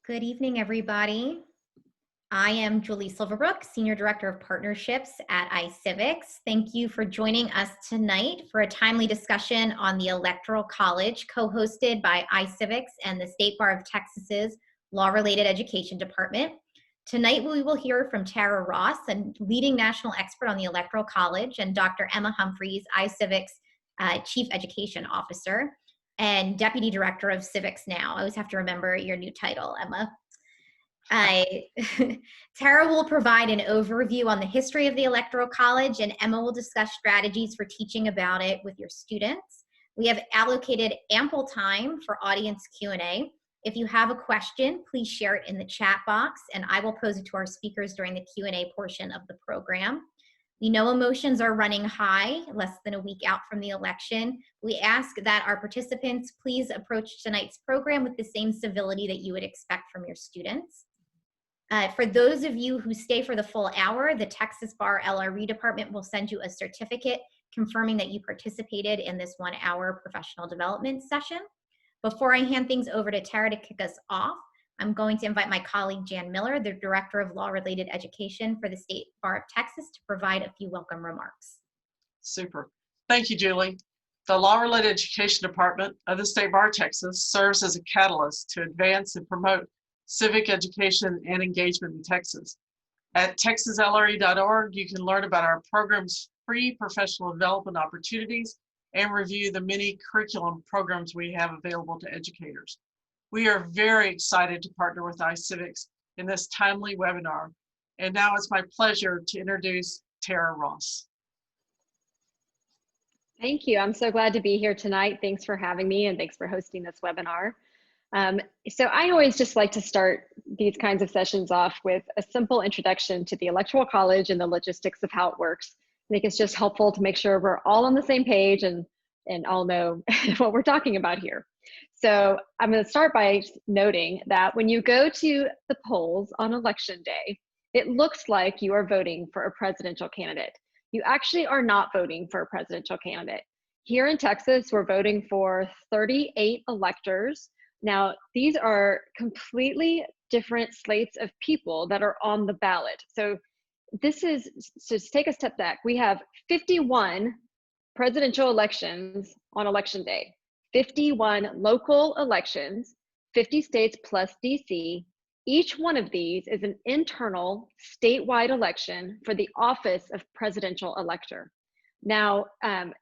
Good evening, everybody. I am Julie Silverbrook, Senior Director of Partnerships at iCivics. Thank you for joining us tonight for a timely discussion on the Electoral College, co-hosted by iCivics and the State Bar of Texas's Law-Related Education Department. Tonight, we will hear from Tara Ross, a leading national expert on the Electoral College, and Dr. Emma Humphries, iCivics Chief Education Officer and Deputy Director of Civics Now. I always have to remember your new title, Emma. Tara will provide an overview on the history of the Electoral College, and Emma will discuss strategies for teaching about it with your students. We have allocated ample time for audience Q&A. If you have a question, please share it in the chat box, and I will pose it to our speakers during the Q&A portion of the program. We know emotions are running high, less than a week out from the election. We ask that our participants please approach tonight's program with the same civility that you would expect from your students. For those of you who stay for the full hour, the Texas Bar LRE department will send you a certificate confirming that you participated in this 1 hour professional development session. Before I hand things over to Tara to kick us off, I'm going to invite my colleague Jan Miller, the Director of Law-Related Education for the State Bar of Texas, to provide a few welcome remarks. Super. Thank you, Julie. The Law-Related Education Department of the State Bar of Texas serves as a catalyst to advance and promote civic education and engagement in Texas. At texaslre.org, you can learn about our program's free professional development opportunities and review the many curriculum programs we have available to educators. We are very excited to partner with iCivics in this timely webinar. And now it's my pleasure to introduce Tara Ross. Thank you. I'm so glad to be here tonight. Thanks for having me and thanks for hosting this webinar. So I always just like to start these kinds of sessions off with a simple introduction to the Electoral College and the logistics of how it works. I think it's just helpful to make sure we're all on the same page and all know what we're talking about here. So I'm going to start by noting that when you go to the polls on election day, it looks like you are voting for a presidential candidate. You actually are not voting for a presidential candidate. Here in Texas, we're voting for 38 electors. Now, these are completely different slates of people that are on the ballot. So this is, so to take a step back, we have 51 presidential elections on election day, 51 local elections, 50 states plus DC. Each one of these is an internal statewide election for the office of presidential elector. Now,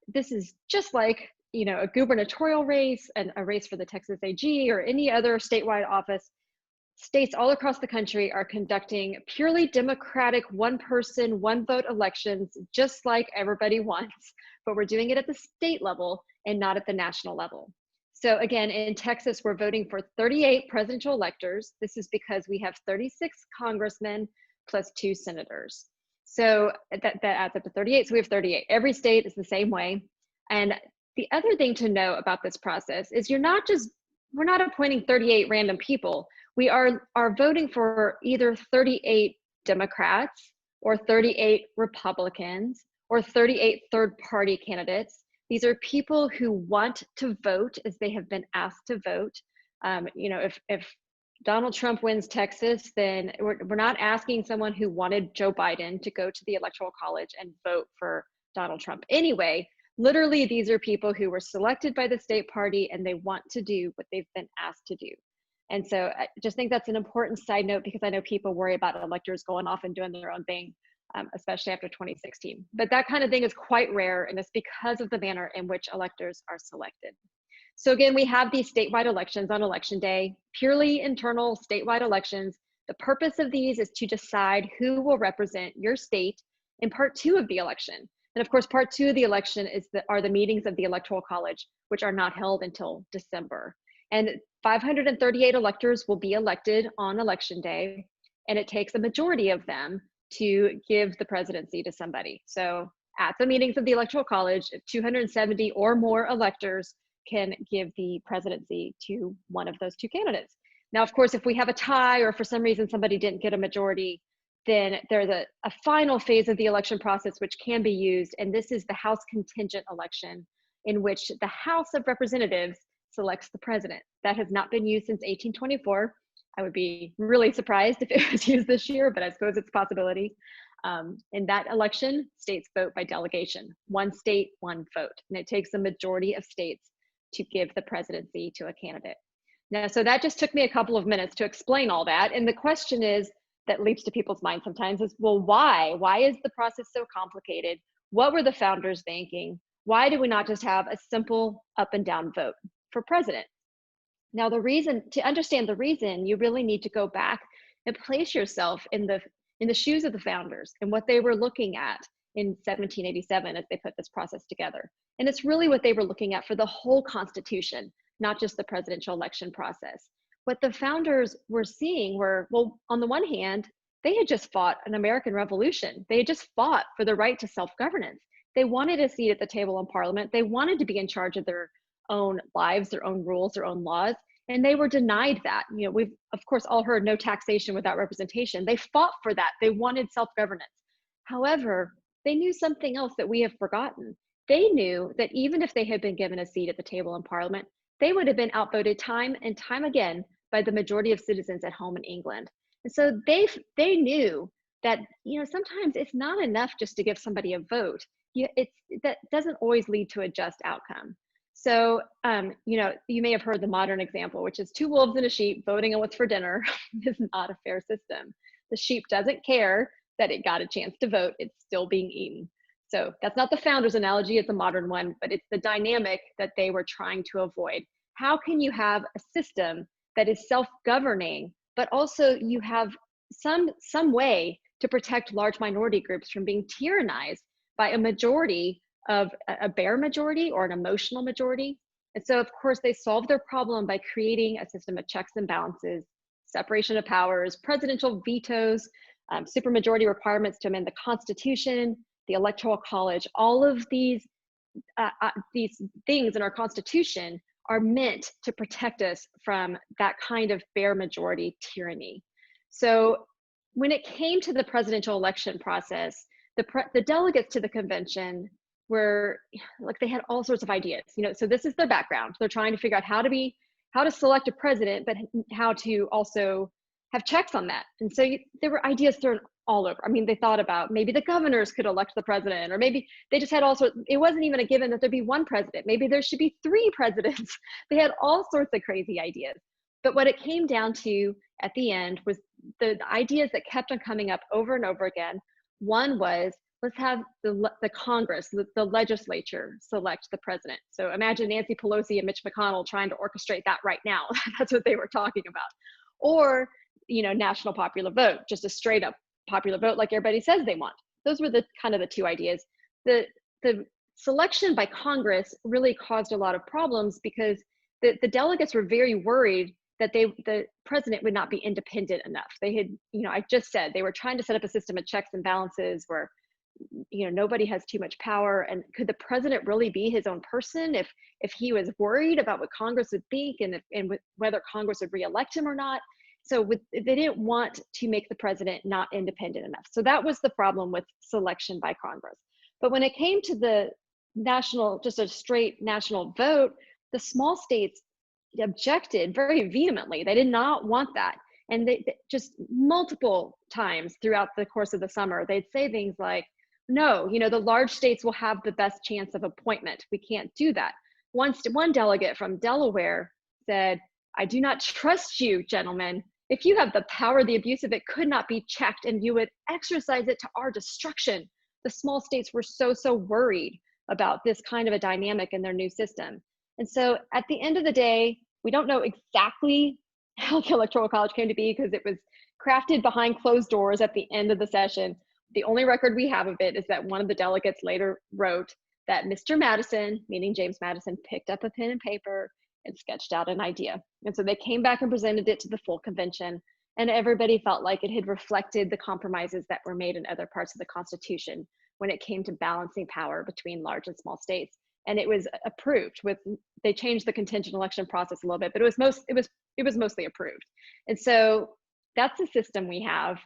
this is just like, you know, a gubernatorial race and a race for the Texas AG or any other statewide office. States all across the country are conducting purely democratic one-person, one-vote elections, just like everybody wants, but we're doing it at the state level and not at the national level. So again, in Texas, we're voting for 38 presidential electors. This is because we have 36 congressmen plus 2 senators. So that adds up to 38, so we have 38. Every state is the same way. And the other thing to know about this process is we're not appointing 38 random people. We are voting for either 38 Democrats or 38 Republicans or 38 third-party candidates. These are people who want to vote as they have been asked to vote. You know, if Donald Trump wins Texas, then we're not asking someone who wanted Joe Biden to go to the Electoral College and vote for Donald Trump. Anyway, literally, these are people who were selected by the state party and they want to do what they've been asked to do. And so I just think that's an important side note because I know people worry about electors going off and doing their own thing, especially after 2016. But that kind of thing is quite rare, and it's because of the manner in which electors are selected. So again, we have these statewide elections on election day, purely internal statewide elections. The purpose of these is to decide who will represent your state in part 2 of the election. And of course, part 2 of the election are the meetings of the Electoral College, which are not held until December. And 538 electors will be elected on election day, and it takes a majority of them to give the presidency to somebody. So at the meetings of the Electoral College, 270 or more electors can give the presidency to one of those 2 candidates. Now, of course, if we have a tie or for some reason somebody didn't get a majority, then there's a final phase of the election process which can be used, and this is the House contingent election, in which the House of Representatives selects the president. That has not been used since 1824. I would be really surprised if it was used this year, but I suppose it's a possibility. In that election, states vote by delegation, one state, one vote. And it takes a majority of states to give the presidency to a candidate. Now, so that just took me a couple of minutes to explain all that. And the question is, that leaps to people's minds sometimes is, well, why? Why is the process so complicated? What were the founders thinking? Why do we not just have a simple up and down vote for president? Now, the reason, to understand the reason, you really need to go back and place yourself in the shoes of the founders and what they were looking at in 1787 as they put this process together. And it's really what they were looking at for the whole Constitution, not just the presidential election process. What the founders were seeing were, well, on the one hand, they had just fought an American Revolution. They had just fought for the right to self-governance. They wanted a seat at the table in Parliament. They wanted to be in charge of their own lives, their own rules, their own laws, and they were denied that. You know, we've of course all heard no taxation without representation. They fought for that. They wanted self-governance. However, they knew something else that we have forgotten. They knew that even if they had been given a seat at the table in Parliament, they would have been outvoted time and time again by the majority of citizens at home in England. And so they knew that, you know, sometimes it's not enough just to give somebody a vote. That doesn't always lead to a just outcome. So, you know, you may have heard the modern example, which is two wolves and a sheep voting on what's for dinner is not a fair system. The sheep doesn't care that it got a chance to vote. It's still being eaten. So that's not the founder's analogy, it's a modern one, but it's the dynamic that they were trying to avoid. How can you have a system that is self-governing, but also you have some way to protect large minority groups from being tyrannized by a majority of a bare majority or an emotional majority? And so, of course, they solved their problem by creating a system of checks and balances, separation of powers, presidential vetoes, supermajority requirements to amend the Constitution, the Electoral College. All of these things in our Constitution are meant to protect us from that kind of bare majority tyranny. So when it came to the presidential election process, the delegates to the convention were like, they had all sorts of ideas, you know, so this is their background. They're trying to figure out how to select a president, but how to also have checks on that. And so there were ideas thrown all over. I mean, they thought about maybe the governors could elect the president, or maybe they just had all sorts. It wasn't even a given that there'd be one president. Maybe there should be 3 presidents. They had all sorts of crazy ideas. But what it came down to at the end was the ideas that kept on coming up over and over again. One was, let's have the Congress, the legislature select the president. So imagine Nancy Pelosi and Mitch McConnell trying to orchestrate that right now. That's what they were talking about. Or, you know, national popular vote, just a straight up popular vote like everybody says they want. Those were the kind of the 2 ideas. The selection by Congress really caused a lot of problems because the delegates were very worried that the president would not be independent enough. They had, you know, I just said they were trying to set up a system of checks and balances where, you know, nobody has too much power. And could the president really be his own person if he was worried about what Congress would think and whether Congress would reelect him or not? So they didn't want to make the president not independent enough. So that was the problem with selection by Congress. But when it came to the national, just a straight national vote, the small states objected very vehemently. They did not want that. And they just multiple times throughout the course of the summer, they'd say things like, no, you know, the large states will have the best chance of appointment. We can't do that. One delegate from Delaware said, I do not trust you, gentlemen. If you have the power, the abuse of it could not be checked, and you would exercise it to our destruction. The small states were so worried about this kind of a dynamic in their new system. And so at the end of the day, we don't know exactly how the Electoral College came to be because it was crafted behind closed doors at the end of the session. The only record we have of it is that one of the delegates later wrote that Mr. Madison, meaning James Madison, picked up a pen and paper and sketched out an idea. And so they came back and presented it to the full convention, and everybody felt like it had reflected the compromises that were made in other parts of the Constitution when it came to balancing power between large and small states. And it was approved they changed the contingent election process a little bit, but it was mostly approved. And so that's the system we have.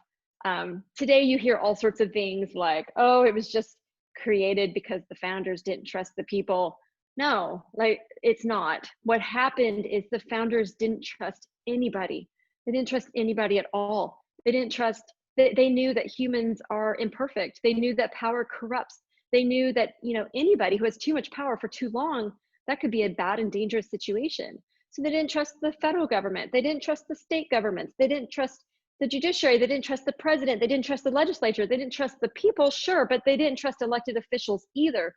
Today you hear all sorts of things like, oh, it was just created because the founders didn't trust the people. No, like, it's not. What happened is the founders didn't trust anybody. They didn't trust anybody at all. They didn't trust, they knew that humans are imperfect. They knew that power corrupts. They knew that, anybody who has too much power for too long, that could be a bad and dangerous situation. So they didn't trust the federal government. They didn't trust the state governments. They didn't trust the judiciary. They didn't trust the president. They didn't trust the legislature. They didn't trust the people, sure, but they didn't trust elected officials either.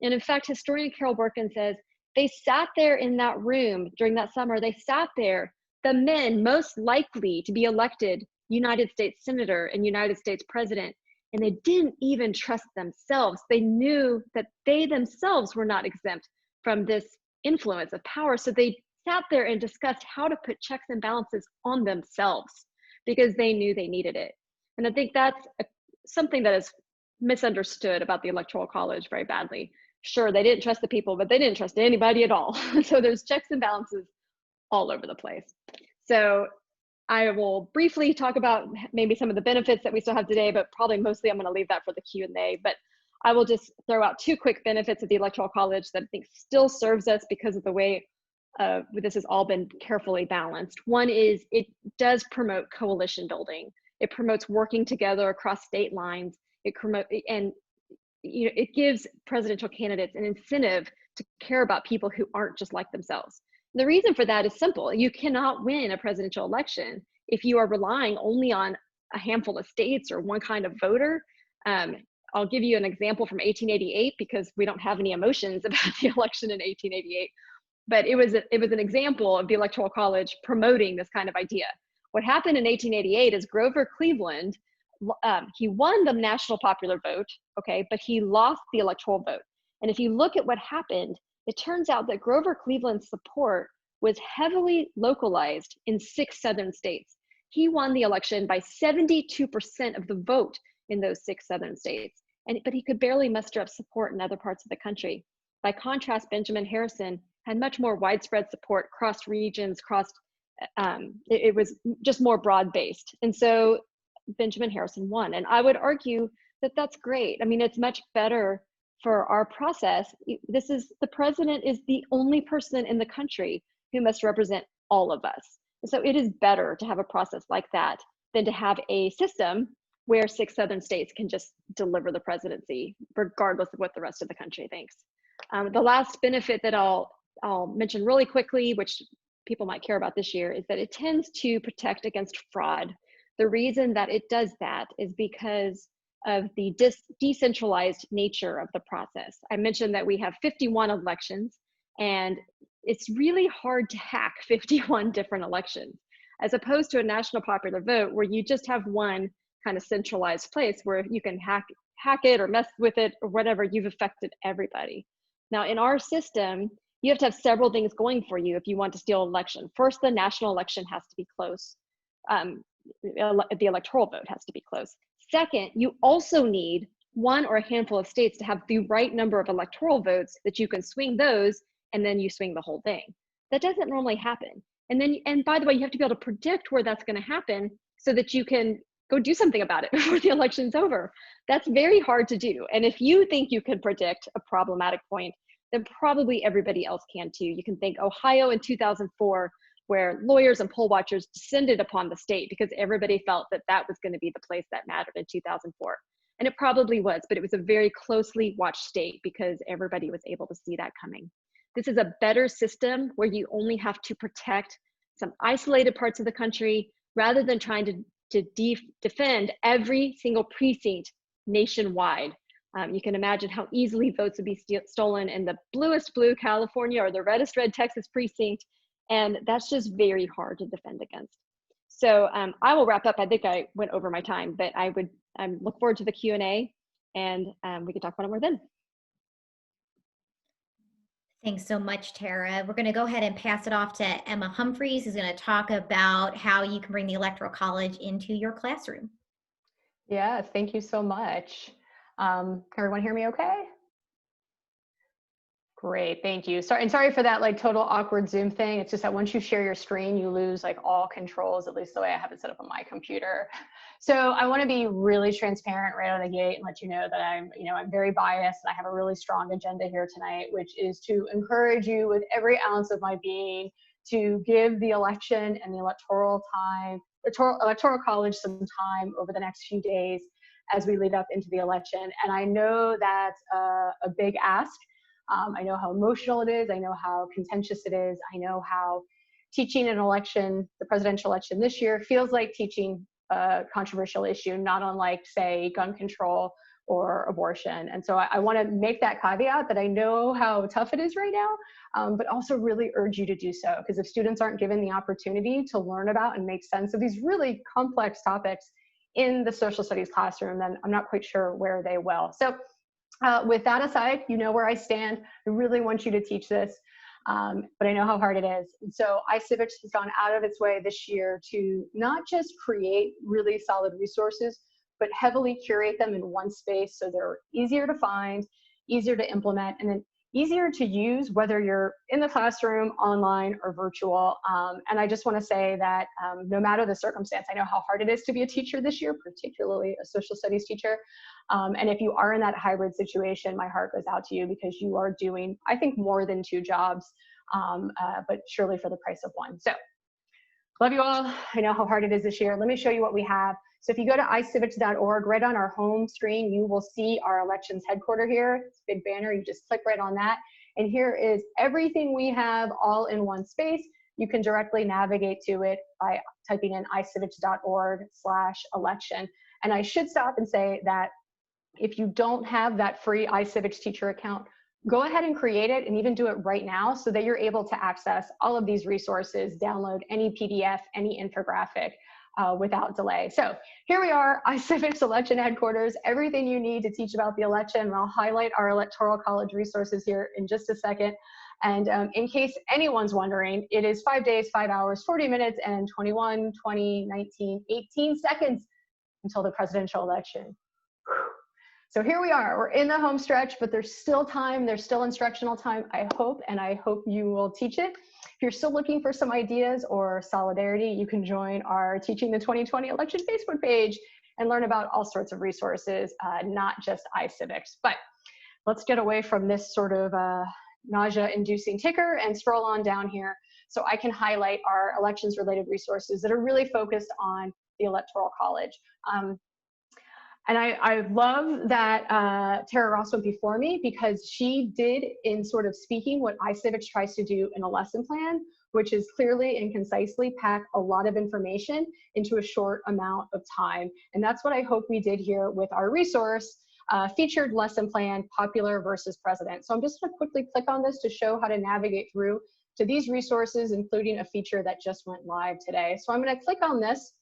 And in fact, historian Carol Borkin says they sat there in that room during that summer. They sat there, the men most likely to be elected United States Senator and United States President, and they didn't even trust themselves. They knew that they themselves were not exempt from this influence of power. So they sat there and discussed how to put checks and balances on themselves because they knew they needed it. And I think that's something that is misunderstood about the Electoral College very badly. Sure, they didn't trust the people, but they didn't trust anybody at all. So there's checks and balances all over the place. So I will briefly talk about maybe some of the benefits that we still have today, but probably mostly I'm going to leave that for the Q&A. But I will just throw out 2 quick benefits of the Electoral College that I think still serves us because of the way this has all been carefully balanced. One is it does promote coalition building. It promotes working together across state lines. It gives presidential candidates an incentive to care about people who aren't just like themselves. The reason for that is simple. You cannot win a presidential election if you are relying only on a handful of states or one kind of voter. I'll give you an example from 1888 because we don't have any emotions about the election in 1888. But it was an example of the Electoral College promoting this kind of idea. What happened in 1888 is Grover Cleveland, he won the national popular vote, okay, but he lost the electoral vote. And if you look at what happened, it turns out that Grover Cleveland's support was heavily localized in 6 southern states. He won the election by 72% of the vote in those 6 southern states, but he could barely muster up support in other parts of the country. By contrast, Benjamin Harrison had much more widespread support, crossed regions, it was just more broad-based. And so Benjamin Harrison won. And I would argue that that's great. I mean, it's much better for our process. The president is the only person in the country who must represent all of us. And so it is better to have a process like that than to have a system where 6 southern states can just deliver the presidency, regardless of what the rest of the country thinks. The last benefit that I'll mention really quickly, which people might care about this year, is that it tends to protect against fraud. The reason that it does that is because of the decentralized nature of the process. I mentioned that we have 51 elections, and it's really hard to hack 51 different elections, as opposed to a national popular vote where you just have one kind of centralized place where you can hack it or mess with it or whatever. You've affected everybody. Now, in our system, you have to have several things going for you if you want to steal an election. First, the national election has to be close. The electoral vote has to be close. Second, you also need one or a handful of states to have the right number of electoral votes that you can swing those, and then you swing the whole thing. That doesn't normally happen. And by the way, you have to be able to predict where that's going to happen so that you can go do something about it before the election's over. That's very hard to do. And if you think you can predict a problematic point, then probably everybody else can too. You can think Ohio in 2004, where lawyers and poll watchers descended upon the state because everybody felt that that was going to be the place that mattered in 2004. And it probably was, but it was a very closely watched state because everybody was able to see that coming. This is a better system where you only have to protect some isolated parts of the country rather than trying to defend every single precinct nationwide. You can imagine how easily votes would be stolen in the bluest blue California or the reddest red Texas precinct. And that's just very hard to defend against. So I will wrap up. I think I went over my time, but I look forward to the Q&A, and we can talk about it more then. Thanks so much, Tara. We're going to go ahead and pass it off to Emma Humphries, who's going to talk about how you can bring the Electoral College into your classroom. Yes, thank you so much. Can everyone hear me okay? Great, thank you. Sorry for that like total awkward Zoom thing. It's just that once you share your screen, you lose like all controls, at least the way I have it set up on my computer. So I want to be really transparent right out of the gate and let you know that I'm very biased and I have a really strong agenda here tonight, which is to encourage you with every ounce of my being to give the election and the electoral college some time over the next few days as we lead up into the election. And I know that's a big ask. I know how emotional it is. I know how contentious it is. I know how teaching an election, the presidential election this year, feels like teaching a controversial issue, not unlike, say, gun control or abortion. And so I want to make that caveat that I know how tough it is right now, but also really urge you to do so, because if students aren't given the opportunity to learn about and make sense of these really complex topics in the social studies classroom, then I'm not quite sure where they will. So with that aside, you know where I stand. I really want you to teach this, but I know how hard it is. And so iCivics has gone out of its way this year to not just create really solid resources, but heavily curate them in one space so they're easier to find, easier to implement, and then easier to use whether you're in the classroom, online, or virtual. And I just want to say that no matter the circumstance, I know how hard it is to be a teacher this year, particularly a social studies teacher. And if you are in that hybrid situation, my heart goes out to you, because you are doing, I think, more than 2 jobs, but surely for the price of 1. So love you all. I know how hard it is this year. Let me show you what we have. So if you go to iCivics.org, right on our home screen, you will see our elections headquarters here. It's a big banner. You just click right on that. And here is everything we have all in one space. You can directly navigate to it by typing in iCivics.org/election. And I should stop and say that if you don't have that free iCivics teacher account, go ahead and create it, and even do it right now so that you're able to access all of these resources, download any PDF, any infographic without delay. So here we are, iCivics election headquarters, everything you need to teach about the election. And I'll highlight our Electoral College resources here in just a second. And in case anyone's wondering, it is 5 days, 5 hours, 40 minutes, and 21, 20, 19, 18 seconds until the presidential election. So here we are, we're in the home stretch, but there's still time, there's still instructional time, I hope, and I hope you will teach it. If you're still looking for some ideas or solidarity, you can join our Teaching the 2020 Election Facebook page and learn about all sorts of resources, not just iCivics. But let's get away from this sort of nausea-inducing ticker and scroll on down here so I can highlight our elections-related resources that are really focused on the Electoral College. And I love that Tara Ross went before me, because she did, in sort of speaking what iCivics tries to do in a lesson plan, which is clearly and concisely pack a lot of information into a short amount of time. And that's what I hope we did here with our resource, featured lesson plan, popular versus president. So I'm just going to quickly click on this to show how to navigate through to these resources, including a feature that just went live today. So I'm going to click on this.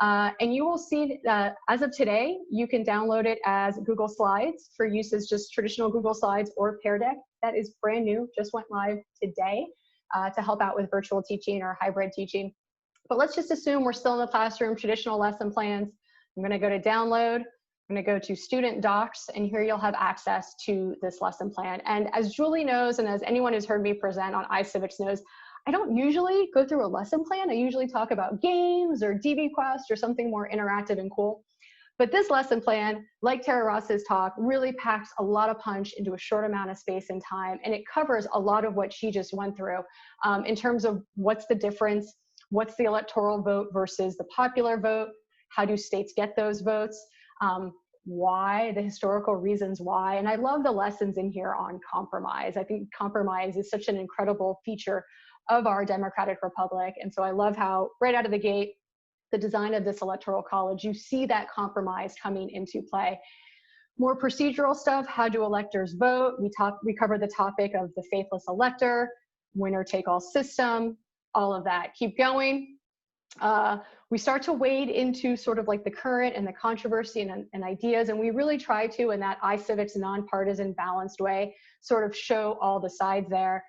And you will see that as of today, you can download it as Google Slides for use as just traditional Google Slides or Pear Deck. That is brand new, just went live today to help out with virtual teaching or hybrid teaching. But let's just assume we're still in the classroom, traditional lesson plans. I'm going to go to download. I'm going to go to student docs, and here you'll have access to this lesson plan. And as Julie knows, and as anyone who's heard me present on iCivics knows, I don't usually go through a lesson plan. I usually talk about games or DB Quest or something more interactive and cool. But this lesson plan, like Tara Ross's talk, really packs a lot of punch into a short amount of space and time. And it covers a lot of what she just went through in terms of what's the difference, what's the electoral vote versus the popular vote, how do states get those votes, why, the historical reasons why. And I love the lessons in here on compromise. I think compromise is such an incredible feature of our democratic republic. And so I love how right out of the gate, the design of this electoral college, you see that compromise coming into play. More procedural stuff, how do electors vote? We cover the topic of the faithless elector, winner take all system, all of that. Keep going. We start to wade into sort of like the current and the controversy and ideas, and we really try to, in that iCivics nonpartisan balanced way, sort of show all the sides there.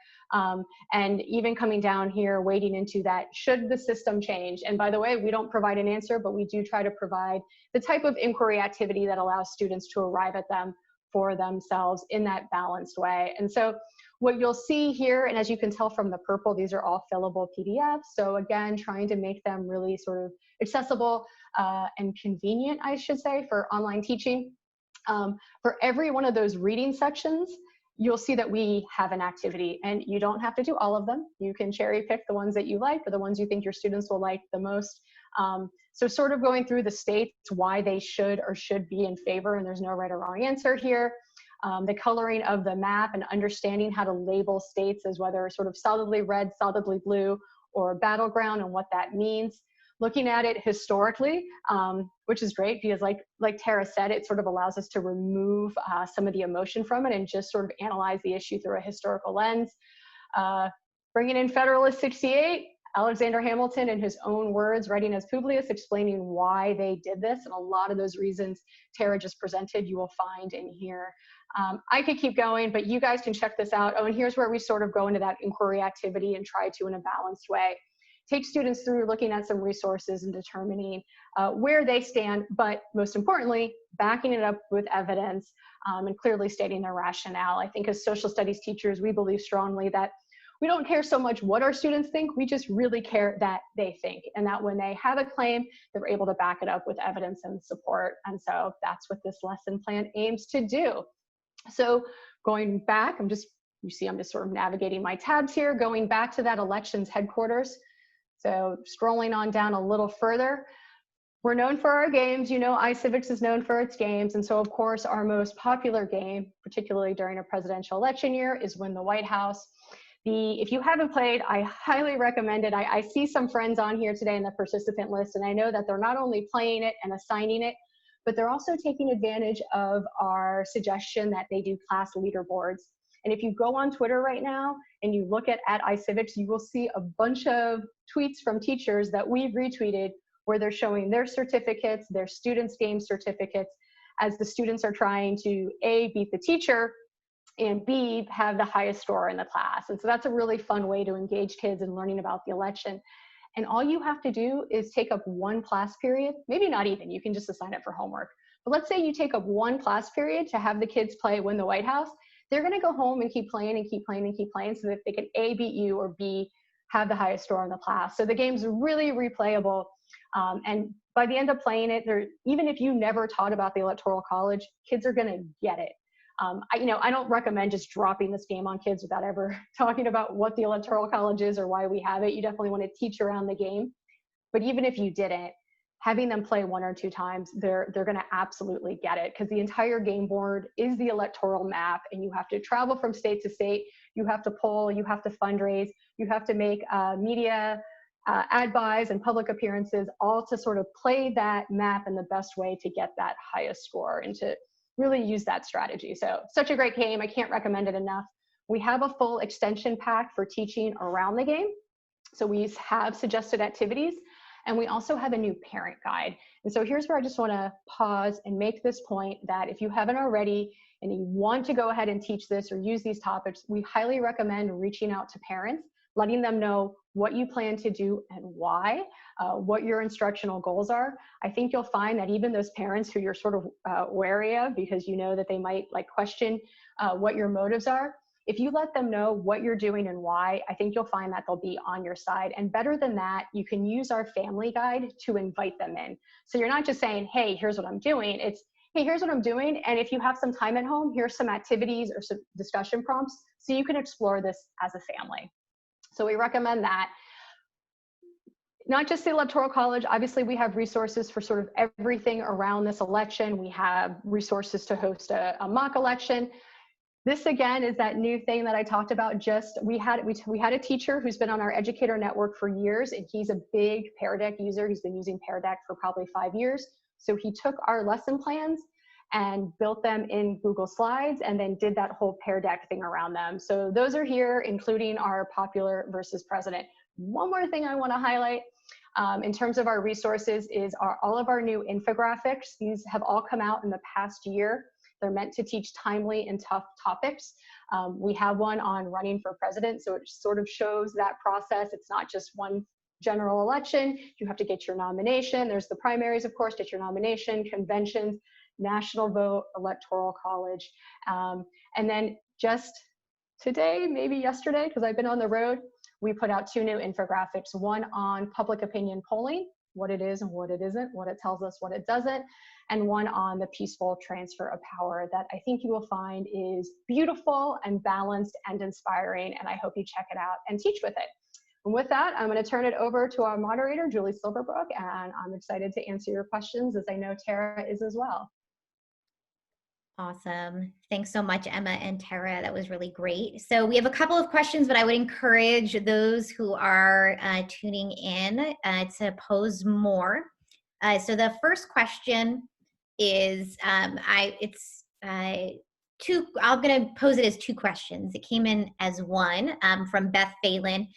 And even coming down here, wading into that, should the system change? And by the way, we don't provide an answer, but we do try to provide the type of inquiry activity that allows students to arrive at them for themselves in that balanced way. And so what you'll see here, and as you can tell from the purple, these are all fillable PDFs. So again, trying to make them really sort of accessible and convenient, I should say, for online teaching. For every one of those reading sections, you'll see that we have an activity, and you don't have to do all of them. You can cherry pick the ones that you like or the ones you think your students will like the most. So sort of going through the states, why they should or should be in favor, and there's no right or wrong answer here. The coloring of the map and understanding how to label states as whether sort of solidly red, solidly blue, or battleground and what that means. Looking at it historically, which is great because like Tara said, it sort of allows us to remove some of the emotion from it and just sort of analyze the issue through a historical lens. Bringing in Federalist 68, Alexander Hamilton, in his own words, writing as Publius, explaining why they did this. And a lot of those reasons Tara just presented, you will find in here. I could keep going, but you guys can check this out. Oh, and here's where we sort of go into that inquiry activity and try to, in a balanced way, take students through looking at some resources and determining where they stand, but most importantly, backing it up with evidence and clearly stating their rationale. I think as social studies teachers, we believe strongly that we don't care so much what our students think, we just really care that they think, and that when they have a claim, they're able to back it up with evidence and support. And so that's what this lesson plan aims to do. So going back, you see I'm just sort of navigating my tabs here, going back to that elections headquarters. So scrolling on down a little further, we're known for our games. You know, iCivics is known for its games. And so of course, our most popular game, particularly during a presidential election year, is Win the White House. If you haven't played, I highly recommend it. I see some friends on here today in the participant list, and I know that they're not only playing it and assigning it, but they're also taking advantage of our suggestion that they do class leaderboards. And if you go on Twitter right now and you look at iCivics, you will see a bunch of tweets from teachers that we've retweeted where they're showing their certificates, their students' game certificates, as the students are trying to A, beat the teacher, and B, have the highest score in the class. And so that's a really fun way to engage kids in learning about the election. And all you have to do is take up one class period, maybe not even, you can just assign it for homework. But let's say you take up one class period to have the kids play Win the White House. They're gonna go home and keep playing and keep playing and keep playing so that they can A, beat you, or B, have the highest score in the class. So the game's really replayable. And by the end of playing it, even if you never taught about the Electoral College, kids are gonna get it. I don't recommend just dropping this game on kids without ever talking about what the Electoral College is or why we have it. You definitely want to teach around the game. But even if you didn't, having them play 1 or 2 times, they're going to absolutely get it, because the entire game board is the electoral map, and you have to travel from state to state. You have to poll, you have to fundraise, you have to make media ad buys and public appearances, all to sort of play that map in the best way to get that highest score and to really use that strategy. So such a great game. I can't recommend it enough. We have a full extension pack for teaching around the game. So we have suggested activities, and we also have a new parent guide. And so here's where I just want to pause and make this point that if you haven't already and you want to go ahead and teach this or use these topics, we highly recommend reaching out to parents, letting them know what you plan to do and why, what your instructional goals are. I think you'll find that even those parents who you're sort of wary of because you know that they might question what your motives are, if you let them know what you're doing and why, I think you'll find that they'll be on your side. And better than that, you can use our family guide to invite them in. So you're not just saying, hey, here's what I'm doing. It's, hey, here's what I'm doing. And if you have some time at home, here's some activities or some discussion prompts so you can explore this as a family. So we recommend that. Not just the Electoral College, obviously we have resources for sort of everything around this election. We have resources to host a mock election. This again is that new thing that I talked about. We had a teacher who's been on our educator network for years, and he's a big Pear Deck user. He's been using Pear Deck for probably 5 years. So he took our lesson plans and built them in Google Slides and then did that whole Pear Deck thing around them. So those are here, including our popular versus president. One more thing I want to highlight in terms of our resources is all of our new infographics. These have all come out in the past year. They're meant to teach timely and tough topics. We have one on running for president, so it sort of shows that process. It's not just one general election. You have to get your nomination. There's the primaries, of course, get your nomination, conventions, national vote, electoral college. And then just today, maybe yesterday, because I've been on the road, we put out 2 new infographics, one on public opinion polling what it is and what it isn't, what it tells us, what it doesn't, and one on the peaceful transfer of power that I think you will find is beautiful and balanced and inspiring, and I hope you check it out and teach with it. And with that, I'm going to turn it over to our moderator, Julie Silverbrook, and I'm excited to answer your questions, as I know Tara is as well. Awesome. Thanks so much, Emma and Tara. That was really great. So we have a couple of questions, but I would encourage those who are tuning in to pose more. So the first question is, I'm going to pose it as two questions. It came in as one from Beth Phelan.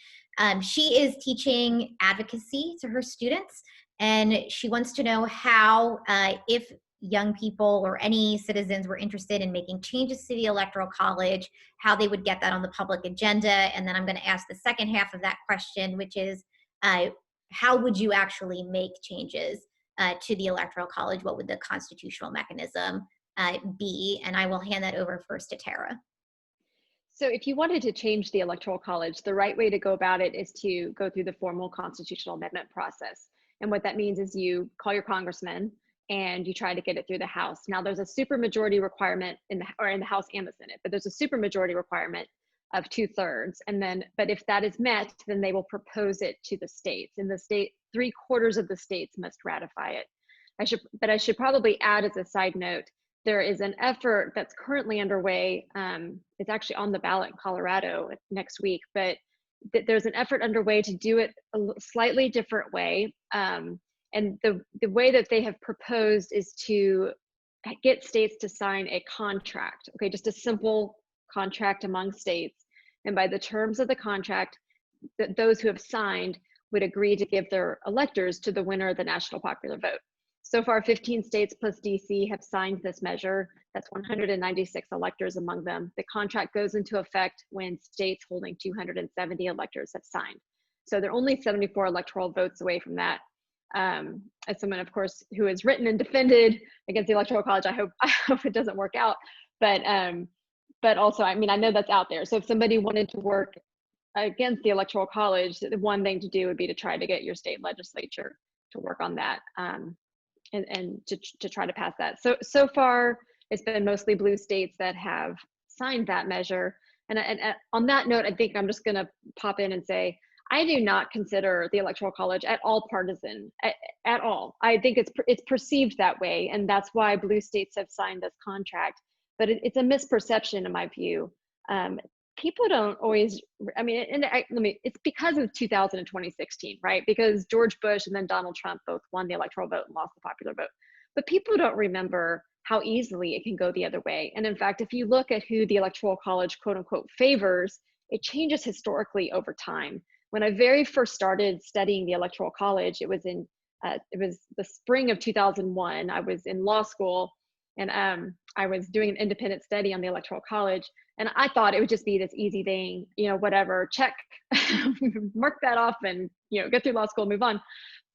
She is teaching advocacy to her students, and she wants to know how, if young people or any citizens were interested in making changes to the Electoral College, how they would get that on the public agenda. And then I'm going to ask the second half of that question, which is, how would you actually make changes to the Electoral College? What would the constitutional mechanism be? And I will hand that over first to Tara. So if you wanted to change the Electoral College, the right way to go about it is to go through the formal constitutional amendment process. And what that means is you call your congressman and you try to get it through the House. Now there's a supermajority requirement in the House and the Senate, but there's a supermajority requirement of 2/3. And then, but if that is met, then they will propose it to the states, and the state, 3/4 of the states must ratify it. I should probably add as a side note, there is an effort that's currently underway. It's actually on the ballot in Colorado next week, but there's an effort underway to do it a slightly different way. And the way that they have proposed is to get states to sign a contract, okay, just a simple contract among states. And by the terms of the contract, those who have signed would agree to give their electors to the winner of the national popular vote. So far, 15 states plus DC have signed this measure. That's 196 electors among them. The contract goes into effect when states holding 270 electors have signed. So they're only 74 electoral votes away from that. As someone, of course, who has written and defended against the Electoral College, I hope it doesn't work out. But also, I mean, I know that's out there. So if somebody wanted to work against the Electoral College, the one thing to do would be to try to get your state legislature to work on that, and to try to pass that. So far, it's been mostly blue states that have signed that measure. And on that note, I think I'm just going to pop in and say, I do not consider the Electoral College at all partisan, at all. I think it's perceived that way, and that's why blue states have signed this contract. But it's a misperception in my view. People don't always, I mean, it's because of 2000 and 2016, right? Because George Bush and then Donald Trump both won the electoral vote and lost the popular vote. But people don't remember how easily it can go the other way. And in fact, if you look at who the Electoral College, quote unquote, favors, it changes historically over time. When I very first started studying the Electoral College, it was the spring of 2001. I was in law school, and I was doing an independent study on the Electoral College, and I thought it would just be this easy thing, whatever, check, mark that off, and get through law school, move on.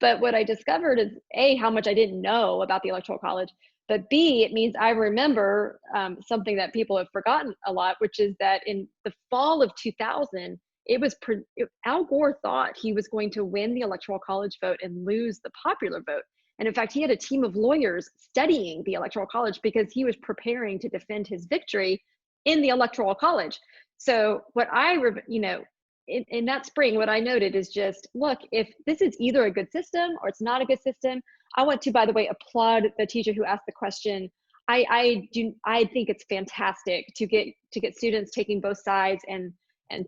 But what I discovered is A, how much I didn't know about the Electoral College, but B, it means I remember something that people have forgotten a lot, which is that in the fall of 2000, Al Gore thought he was going to win the Electoral College vote and lose the popular vote. And in fact, he had a team of lawyers studying the Electoral College because he was preparing to defend his victory in the Electoral College. So what in that spring, what I noted is just, look, if this is either a good system or it's not a good system, I want to, by the way, applaud the teacher who asked the question. I think it's fantastic to get students taking both sides and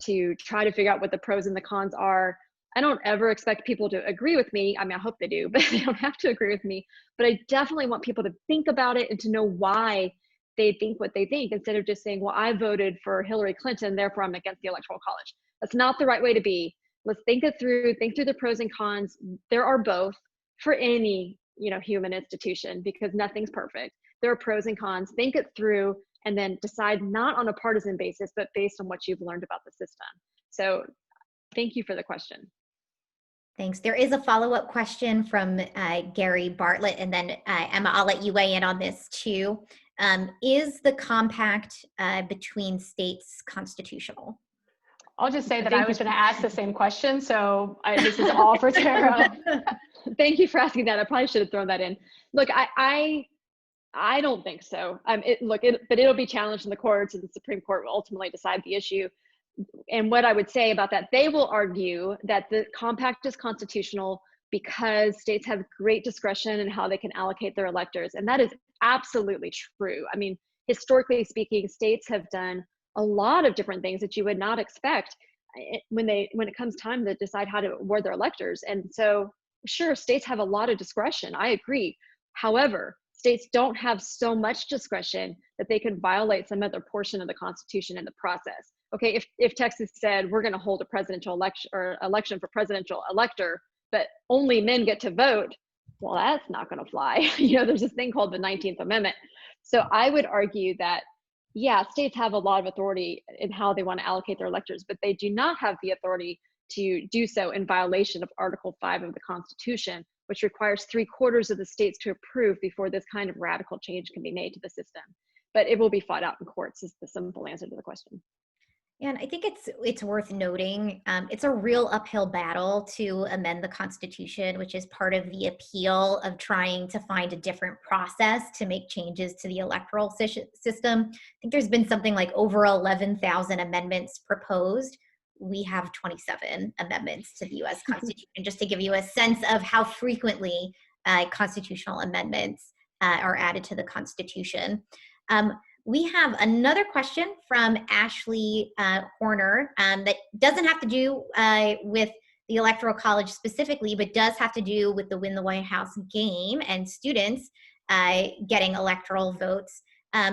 to try to figure out what the pros and the cons are. I don't ever expect people to agree with me. I mean, I hope they do, but they don't have to agree with me. But I definitely want people to think about it and to know why they think what they think, instead of just saying, well, I voted for Hillary Clinton, therefore I'm against the Electoral College. That's not the right way to be. Let's think through the pros and cons. There are both for any, human institution, because nothing's perfect. There are pros and cons. Think it through, and then decide not on a partisan basis, but based on what you've learned about the system. So thank you for the question. Thanks. There is a follow-up question from Gary Bartlett, and then Emma, I'll let you weigh in on this too. Is the compact between states constitutional? I'll just say that I was going to ask the same question, so this is all for Tara. Thank you for asking that. I probably should have thrown that in. Look, I don't think so. But it'll be challenged in the courts, and the Supreme Court will ultimately decide the issue. And what I would say about that, they will argue that the compact is constitutional because states have great discretion in how they can allocate their electors. And that is absolutely true. I mean, historically speaking, states have done a lot of different things that you would not expect when it comes time to decide how to award their electors. And so, sure, states have a lot of discretion. I agree. However, states don't have so much discretion that they could violate some other portion of the Constitution in the process. Okay, if Texas said we're going to hold a presidential election or election for presidential elector, but only men get to vote, well, that's not going to fly. There's this thing called the 19th Amendment. So I would argue that, yeah, states have a lot of authority in how they want to allocate their electors, but they do not have the authority to do so in violation of Article 5 of the Constitution, which requires 3/4 of the states to approve before this kind of radical change can be made to the system. But it will be fought out in courts, is the simple answer to the question. And I think it's worth noting, it's a real uphill battle to amend the Constitution, which is part of the appeal of trying to find a different process to make changes to the electoral system. I think there's been something like over 11,000 amendments proposed. We have 27 amendments to the U.S. Constitution, just to give you a sense of how frequently constitutional amendments are added to the Constitution. We have another question from Ashley Horner that doesn't have to do with the Electoral College specifically, but does have to do with the Win the White House game and students getting electoral votes,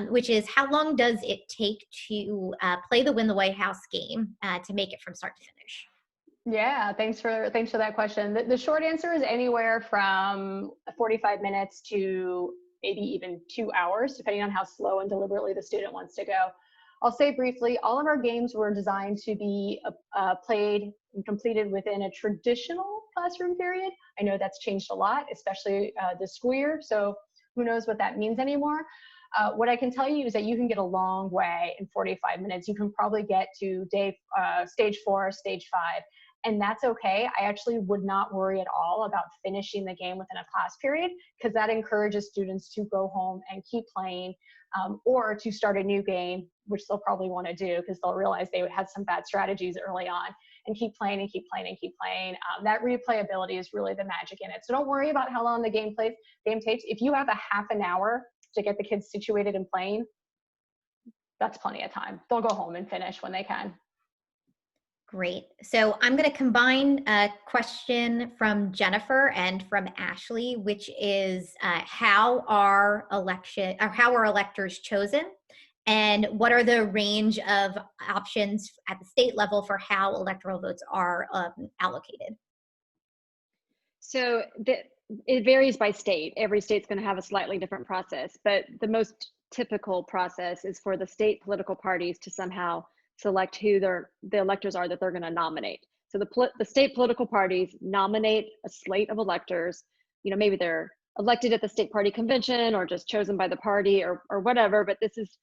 which is how long does it take to play the Win the White House game to make it from start to finish? Yeah, thanks for that question. The short answer is anywhere from 45 minutes to maybe even 2 hours, depending on how slow and deliberately the student wants to go. I'll say briefly, all of our games were designed to be played and completed within a traditional classroom period. I know that's changed a lot, especially this school year, so who knows what that means anymore. What I can tell you is that you can get a long way in 45 minutes. You can probably get to stage 4, stage 5, and that's okay. I actually would not worry at all about finishing the game within a class period, because that encourages students to go home and keep playing, or to start a new game, which they'll probably want to do because they'll realize they had some bad strategies early on, and keep playing and keep playing and keep playing. That replayability is really the magic in it. So don't worry about how long the game takes. If you have a half an hour to get the kids situated and playing, that's plenty of time. They'll go home and finish when they can. Great. So I'm going to combine a question from Jennifer and from Ashley, which is how are electors chosen, and what are the range of options at the state level for how electoral votes are allocated? So it varies by state. Every state's going to have a slightly different process, but the most typical process is for the state political parties to somehow select who the electors are that they're going to nominate. So the state political parties nominate a slate of electors. Maybe they're elected at the state party convention or just chosen by the party or whatever, but this is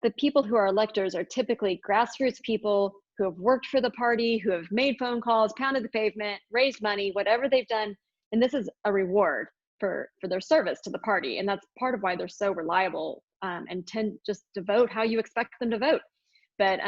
the people who are electors are typically grassroots people who have worked for the party, who have made phone calls, pounded the pavement, raised money, whatever they've done. And this is a reward for their service to the party. And that's part of why they're so reliable and tend just to vote how you expect them to vote. But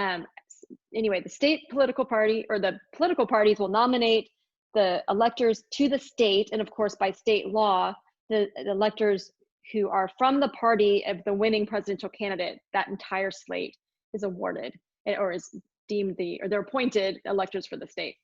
anyway, the state political party or the political parties will nominate the electors to the state. And of course, by state law, the electors who are from the party of the winning presidential candidate, that entire slate is awarded or is deemed they're appointed electors for the state.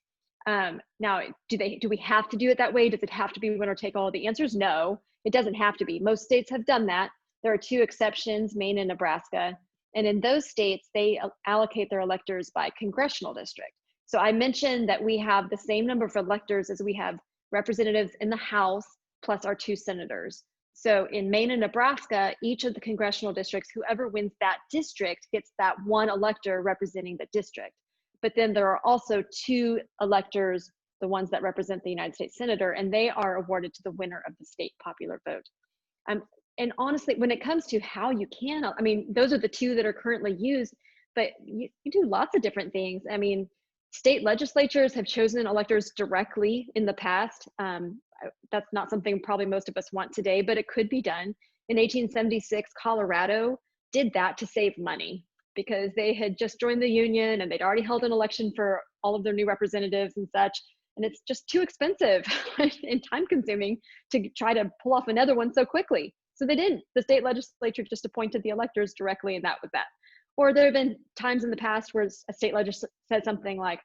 Now, do we have to do it that way? Does it have to be winner take all? The answer is no, it doesn't have to be. Most states have done that. There are 2 exceptions, Maine and Nebraska. And in those states, they allocate their electors by congressional district. So I mentioned that we have the same number of electors as we have representatives in the House, plus our 2 senators. So in Maine and Nebraska, each of the congressional districts, whoever wins that district gets that 1 elector representing the district. But then there are also 2 electors, the ones that represent the United States Senator, and they are awarded to the winner of the state popular vote. And honestly, when it comes to how you can, those are the 2 that are currently used, but you do lots of different things. State legislatures have chosen electors directly in the past. That's not something probably most of us want today, but it could be done. In 1876, Colorado did that to save money because they had just joined the Union and they'd already held an election for all of their new representatives and such. And it's just too expensive and time consuming to try to pull off another one so quickly. So they didn't. The state legislature just appointed the electors directly, and that was that. Or there have been times in the past where a state legislature said something like,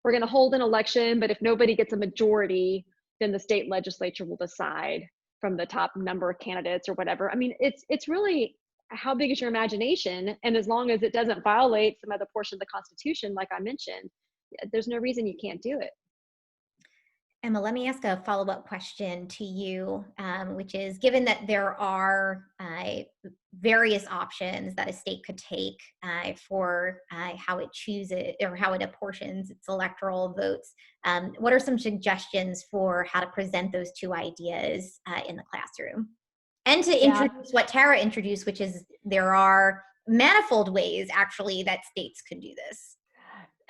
we're going to hold an election, but if nobody gets a majority, then the state legislature will decide from the top number of candidates or whatever. I mean, it's really how big is your imagination? And as long as it doesn't violate some other portion of the Constitution, like I mentioned, there's no reason you can't do it. Emma, let me ask a follow-up question to you, which is, given that there are various options that a state could take for how it chooses or how it apportions its electoral votes, what are some suggestions for how to present those two ideas in the classroom? And to introduce what Tara introduced, which is there are manifold ways, actually, that states could do this.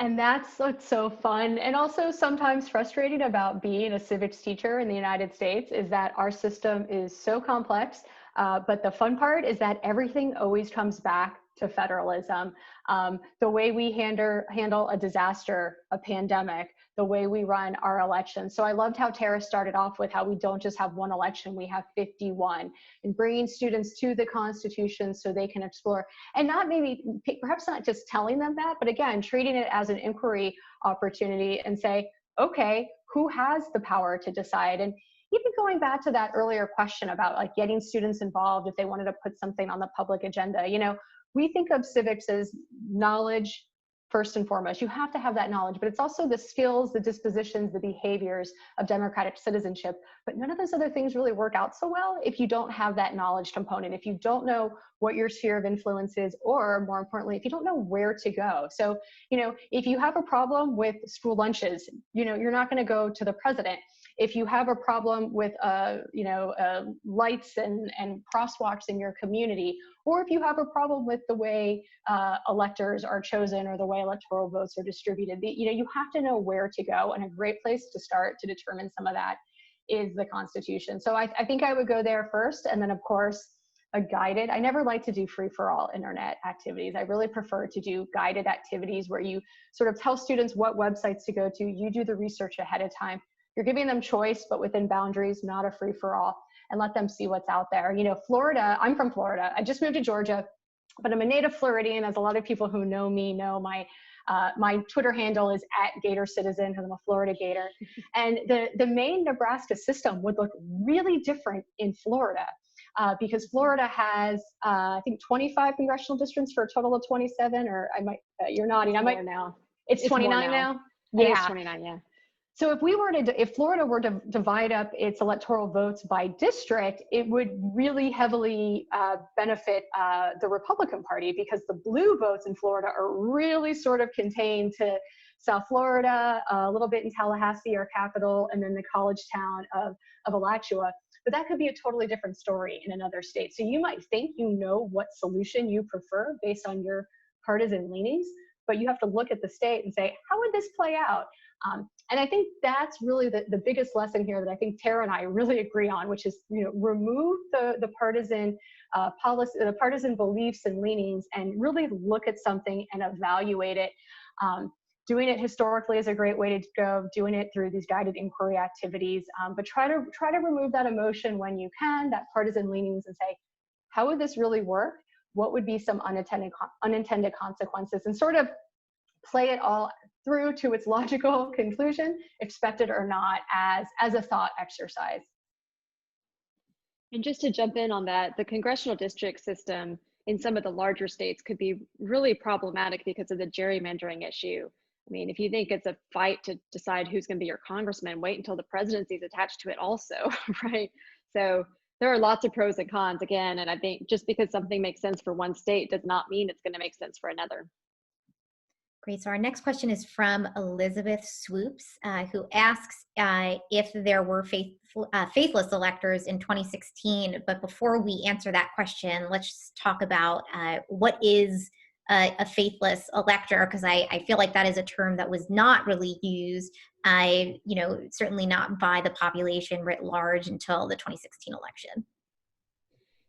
And that's what's so fun and also sometimes frustrating about being a civics teacher in the United States is that our system is so complex. But the fun part is that everything always comes back to federalism. The way we handle a disaster, a pandemic, the way we run our elections. So I loved how Tara started off with how we don't just have one election, we have 51, and bringing students to the Constitution so they can explore, and not perhaps not just telling them that, but again, treating it as an inquiry opportunity and say, okay, who has the power to decide? And even going back to that earlier question about like getting students involved if they wanted to put something on the public agenda, we think of civics as knowledge first and foremost. You have to have that knowledge, but it's also the skills, the dispositions, the behaviors of democratic citizenship. But none of those other things really work out so well if you don't have that knowledge component, if you don't know what your sphere of influence is, or more importantly, if you don't know where to go. So, if you have a problem with school lunches, you're not going to go to the president. If you have a problem with, lights and crosswalks in your community, or if you have a problem with the way electors are chosen or the way electoral votes are distributed, you have to know where to go. And a great place to start to determine some of that is the Constitution. So I think I would go there first. And then, of course, I never like to do free-for-all internet activities. I really prefer to do guided activities where you sort of tell students what websites to go to. You do the research ahead of time. You're giving them choice, but within boundaries, not a free-for-all, and let them see what's out there. Florida, I'm from Florida. I just moved to Georgia, but I'm a native Floridian, as a lot of people who know me know. My Twitter handle is @GatorCitizen, because I'm a Florida Gator. And the Maine Nebraska system would look really different in Florida because Florida has, I think, 25 congressional districts for a total of 27, or you're nodding. It's 29 now? Yeah. It's 29, yeah. So if Florida were to divide up its electoral votes by district, it would really heavily benefit the Republican Party, because the blue votes in Florida are really sort of contained to South Florida, a little bit in Tallahassee, our capital, and then the college town of Alachua. But that could be a totally different story in another state. So you might think you know what solution you prefer based on your partisan leanings, but you have to look at the state and say, how would this play out? And I think that's really the biggest lesson here that I think Tara and I really agree on, which is, remove the partisan policy, the partisan beliefs and leanings, and really look at something and evaluate it. Doing it historically is a great way to go, doing it through these guided inquiry activities, but try to remove that emotion when you can, that partisan leanings, and say, how would this really work? What would be some unintended consequences, and sort of play it all through to its logical conclusion, expected or not, as a thought exercise. And just to jump in on that, the congressional district system in some of the larger states could be really problematic because of the gerrymandering issue. I mean, if you think it's a fight to decide who's going to be your congressman, wait until the presidency is attached to it also, right? So there are lots of pros and cons again, and I think just because something makes sense for one state does not mean it's going to make sense for another. Great. So our next question is from Elizabeth Swoops, who asks if there were faithless electors in 2016. But before we answer that question, let's talk about what is a faithless elector, because I feel like that is a term that was not really used, certainly not by the population writ large until the 2016 election.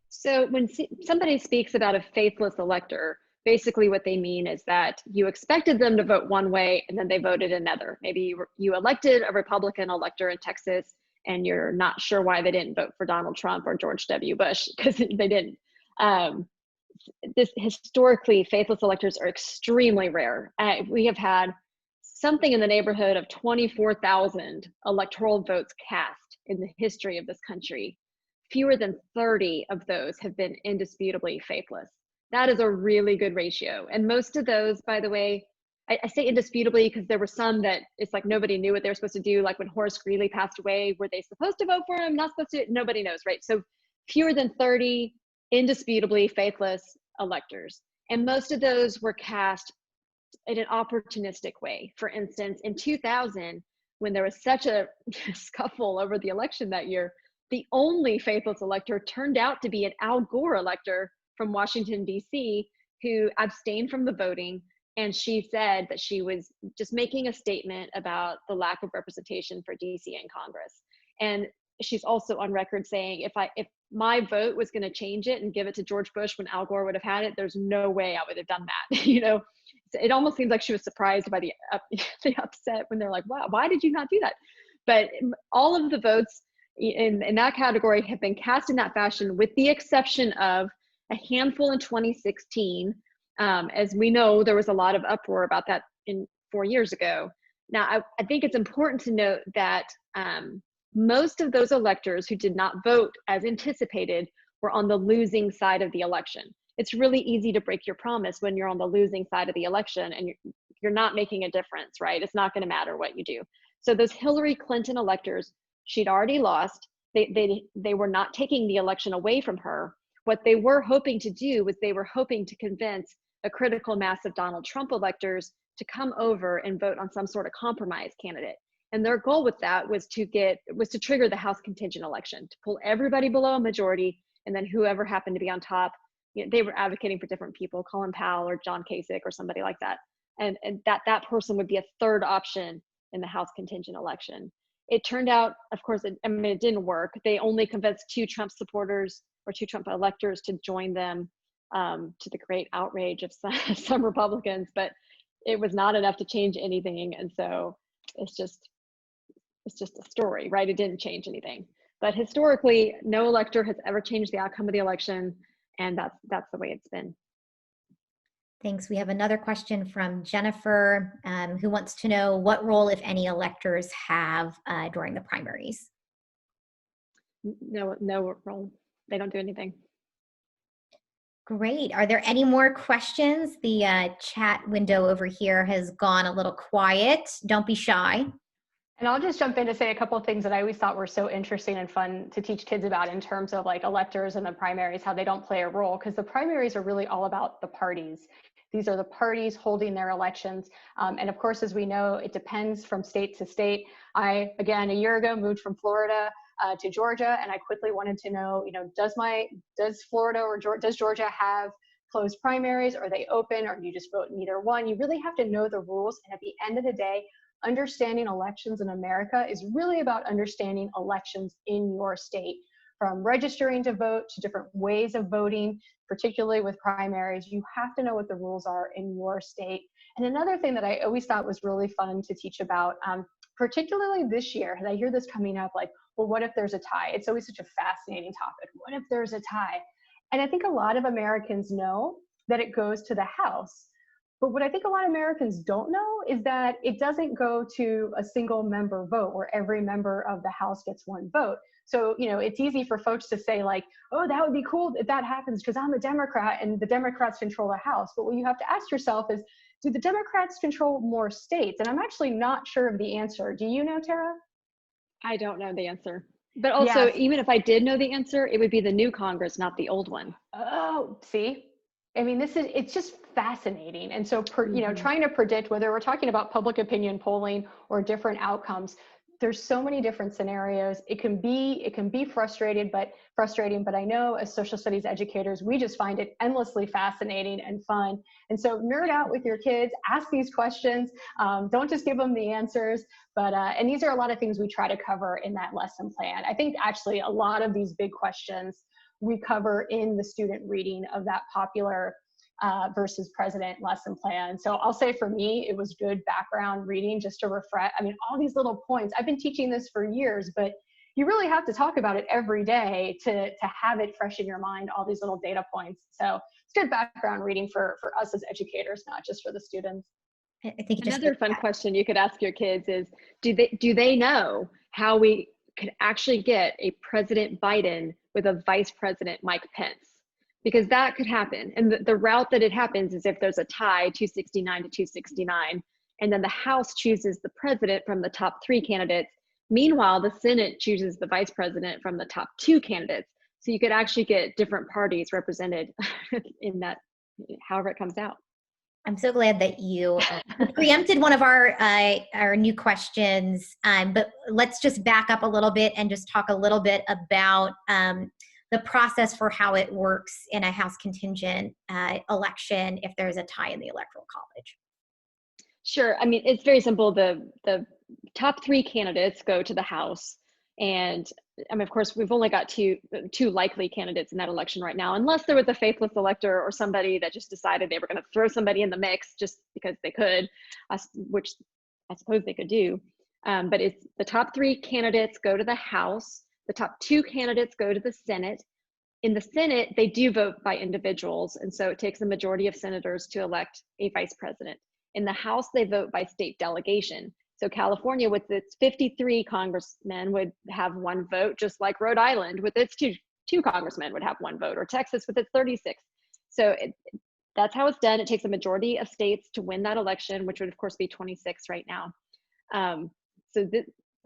So when somebody speaks about a faithless elector, basically what they mean is that you expected them to vote one way and then they voted another. Maybe you elected a Republican elector in Texas and you're not sure why they didn't vote for Donald Trump or George W. Bush, because they didn't. Historically, faithless electors are extremely rare. We have had something in the neighborhood of 24,000 electoral votes cast in the history of this country. Fewer than 30 of those have been indisputably faithless. That is a really good ratio. And most of those, by the way, I say indisputably because there were some that it's like nobody knew what they were supposed to do. Like when Horace Greeley passed away, were they supposed to vote for him? Not supposed to? Nobody knows, right? So fewer than 30 indisputably faithless electors. And most of those were cast in an opportunistic way. For instance, in 2000, when there was such a scuffle over the election that year, the only faithless elector turned out to be an Al Gore elector from Washington, D.C., who abstained from the voting. And she said that she was just making a statement about the lack of representation for D.C. in Congress. And she's also on record saying, if my vote was going to change it and give it to George Bush when Al Gore would have had it, there's no way I would have done that. It almost seems like she was surprised by the upset when they're like, wow, why did you not do that? But all of the votes in that category have been cast in that fashion, with the exception of a handful in 2016. As we know, there was a lot of uproar about that 4 years ago. Now, I think it's important to note that most of those electors who did not vote as anticipated were on the losing side of the election. It's really easy to break your promise when you're on the losing side of the election and you're not making a difference, right? It's not going to matter what you do. So those Hillary Clinton electors, she'd already lost. They were not taking the election away from her. What they were hoping to do was they were hoping to convince a critical mass of Donald Trump electors to come over and vote on some sort of compromise candidate. And their goal with that was to trigger the House contingent election, to pull everybody below a majority, and then whoever happened to be on top, they were advocating for different people, Colin Powell or John Kasich or somebody like that. And that person would be a third option in the House contingent election. It turned out, of course, it didn't work. They only convinced 2 Trump supporters or 2 Trump electors to join them, to the great outrage of some Republicans, but it was not enough to change anything. And so it's just a story, right? It didn't change anything. But historically, no elector has ever changed the outcome of the election, and that's the way it's been. Thanks. We have another question from Jennifer, who wants to know what role, if any, electors have during the primaries. No role. They don't do anything. Great. Are there any more questions? The chat window over here has gone a little quiet. Don't be shy. And I'll just jump in to say a couple of things that I always thought were so interesting and fun to teach kids about in terms of like electors and the primaries, how they don't play a role, because the primaries are really all about the parties. These are the parties holding their elections. And of course, as we know, it depends from state to state. I, again, a year ago, moved from Florida to Georgia, and I quickly wanted to know, does Florida or does Georgia have closed primaries? Are they open, or do you just vote in either one? You really have to know the rules. And at the end of the day, understanding elections in America is really about understanding elections in your state, from registering to vote to different ways of voting, particularly with primaries. You have to know what the rules are in your state. And another thing that I always thought was really fun to teach about, particularly this year, because I hear this coming up, like, well, what if there's a tie? It's always such a fascinating topic. What if there's a tie? And I think a lot of Americans know that it goes to the House. But what I think a lot of Americans don't know is that it doesn't go to a single member vote where every member of the House gets one vote. So, it's easy for folks to say like, oh, that would be cool if that happens because I'm a Democrat and the Democrats control the House. But what you have to ask yourself is, do the Democrats control more states? And I'm actually not sure of the answer. Do you know, Tara? I don't know the answer. But also, yes. Even if I did know the answer, it would be the new Congress, not the old one. Oh, see? I mean, it's just fascinating. And so, trying to predict whether we're talking about public opinion polling or different outcomes, there's so many different scenarios. It can be frustrating, but I know as social studies educators, we just find it endlessly fascinating and fun. And so nerd out with your kids, ask these questions. Don't just give them the answers, but and these are a lot of things we try to cover in that lesson plan. I think actually a lot of these big questions we cover in the student reading of that popular versus president lesson plan. So I'll say for me, it was good background reading just to refresh. I mean, all these little points, I've been teaching this for years, but you really have to talk about it every day to have it fresh in your mind, all these little data points. So it's good background reading for us as educators, not just for the students. I think another fun question you could ask your kids is, do they know how we could actually get a President Biden with a Vice President Mike Pence? Because that could happen. And the route that it happens is if there's a tie, 269 to 269, and then the House chooses the president from the top 3 candidates. Meanwhile, the Senate chooses the vice president from the top 2 candidates. So you could actually get different parties represented in that, however it comes out. I'm so glad that you preempted one of our new questions, but let's just back up a little bit and just talk a little bit about the process for how it works in a House contingent election if there's a tie in the Electoral College. Sure. I mean, it's very simple. The top 3 candidates go to the House. And I mean, of course, we've only got two likely candidates in that election right now, unless there was a faithless elector or somebody that just decided they were going to throw somebody in the mix just because they could, which I suppose they could do. But it's the top 3 candidates go to the House. The top 2 candidates go to the Senate. In the Senate, they do vote by individuals. And so it takes a majority of senators to elect a vice president. In the House, they vote by state delegation. So California, with its 53 congressmen, would have 1 vote, just like Rhode Island with its two congressmen would have 1 vote, or Texas with its 36. So that's how it's done. It takes a majority of states to win that election, which would of course be 26 right now.